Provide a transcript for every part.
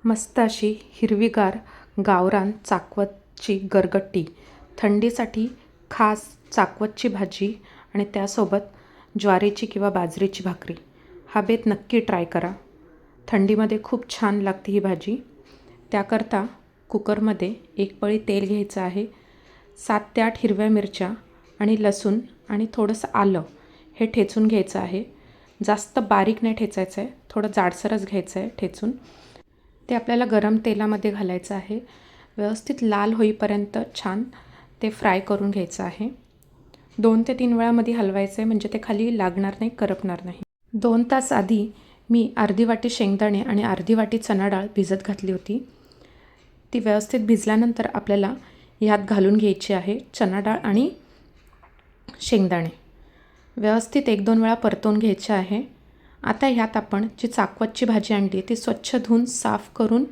मस्त अशी हिरवीगार गावरान चाकवतची गरगट्टी, थंडीसाठी खास चाकवतची भाजी आणि त्यासोबत ज्वारीची किंवा बाजरीची भाकरी. हा बेत नक्की ट्राय करा. थंडीमध्ये खूप छान लागते ही भाजी. त्याकरता कुकरमध्ये एक पळी तेल घ्यायचं आहे. 7 ते 8 हिरव्या मिरच्या आणि लसूण आणि थोडंसं आलं हे ठेचून घ्यायचं आहे. जास्त बारीक नाही ठेचायचं आहे, थोडं जाडसरच घ्यायचं आहे ठेचून. ते आपल्याला गरम तेलामध्ये घालायचं आहे. व्यवस्थित लाल होईपर्यंत छान ते फ्राय करून घ्यायचं आहे. 2 ते 3 वेळामध्ये हलवायचं आहे, म्हणजे ते खाली लागणार नाही, करपणार नाही. 2 तास आधी मी अर्धी वाटी शेंगदाणे आणि अर्धी वाटी चणा डाळ भिजत घातली होती. ती व्यवस्थित भिजल्यानंतर आपल्याला ह्यात घालून घ्यायची आहे चणा डाळ आणि शेंगदाणे. व्यवस्थित 1-2 वेळा परतवून घ्यायचे आहे. आता ह्यात आपण जी चाकवतची भाजी आणली ती स्वच्छ धुवून साफ करून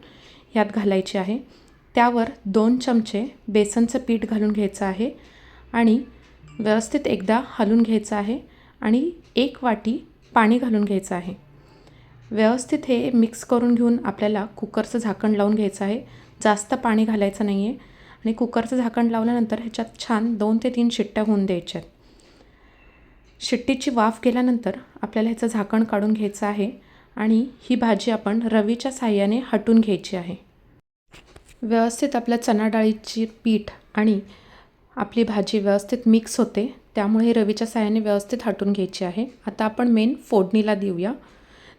ह्यात घालायची आहे. त्यावर 2 चमचे बेसनचं पीठ घालून घ्यायचं आहे आणि व्यवस्थित एकदा हलवून घ्यायचं आहे आणि 1 वाटी पाणी घालून घ्यायचं आहे. व्यवस्थित हे मिक्स करून घेऊन आपल्याला कुकरचं झाकण लावून घ्यायचं आहे. जास्त पाणी घालायचं नाही आहे आणि कुकरचं झाकण लावल्यानंतर ह्याच्यात छान 2 ते 3 शिट्ट्या होऊन द्यायच्यात. शिट्टीची वाफ गेल्यानंतर आपल्याला ह्याचं झाकण काढून घ्यायचं आहे आणि ही भाजी आपण रवीच्या साहाय्याने हटून घ्यायची आहे. व्यवस्थित आपल्या चणा डाळीची पीठ आणि आपली भाजी व्यवस्थित मिक्स होते, त्यामुळे रवीच्या साहाय्याने व्यवस्थित हटून घ्यायची आहे. आता आपण मेन फोडणीला देऊया.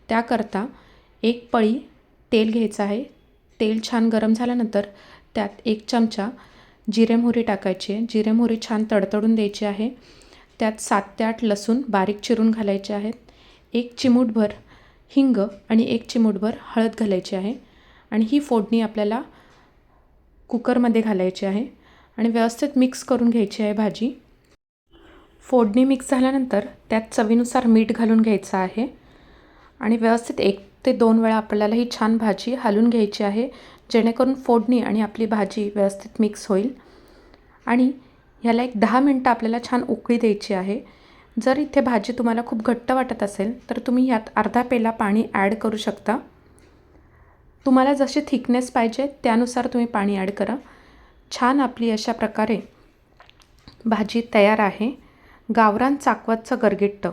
त्याकरता 1 पळी तेल घ्यायचं आहे. तेल छान गरम झाल्यानंतर त्यात 1 चमचा जिरे मोहरी टाकायची आहे. जिरे मोहरी छान तडतडून द्यायची आहे. त्यात 7 ते 8 लसूण बारीक चिरून घालायचे आहेत. 1 चिमूटभर हिंग आणि 1 चिमूटभर हळद घालायची आहे आणि ही फोडणी आपल्याला कुकरमध्ये घालायची आहे आणि व्यवस्थित मिक्स करून घ्यायची आहे भाजी. फोडणी मिक्स झाल्यानंतर त्यात चवीनुसार मीठ घालून घ्यायचं आहे आणि व्यवस्थित 1 ते 2 वेळा आपल्याला ही छान भाजी हलवून घ्यायची आहे, जेणेकरून फोडणी आणि आपली भाजी व्यवस्थित मिक्स होईल. आणि ह्याला 10 मिनटं आपल्याला छान उकळी द्यायची आहे. जर इथे भाजी तुम्हाला खूप घट्ट वाटत असेल तर तुम्ही ह्यात अर्धा पेला पाणी ॲड करू शकता. तुम्हाला जशी थिकनेस पाहिजे त्यानुसार तुम्ही पाणी ॲड करा. छान आपली अशा प्रकारे भाजी तयार आहे. गावरान चाकवतचं गरगट्ट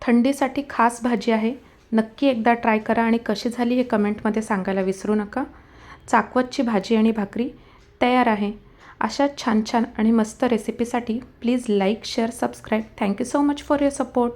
थंडीसाठी खास भाजी आहे. नक्की एकदा ट्राय करा आणि कशी झाली हे कमेंटमध्ये सांगायला विसरू नका. चाकवतची भाजी आणि भाकरी तयार आहे. अशा छान छान आणि मस्त रेसिपीसाठी please like, share, subscribe. Thank you so much for your support.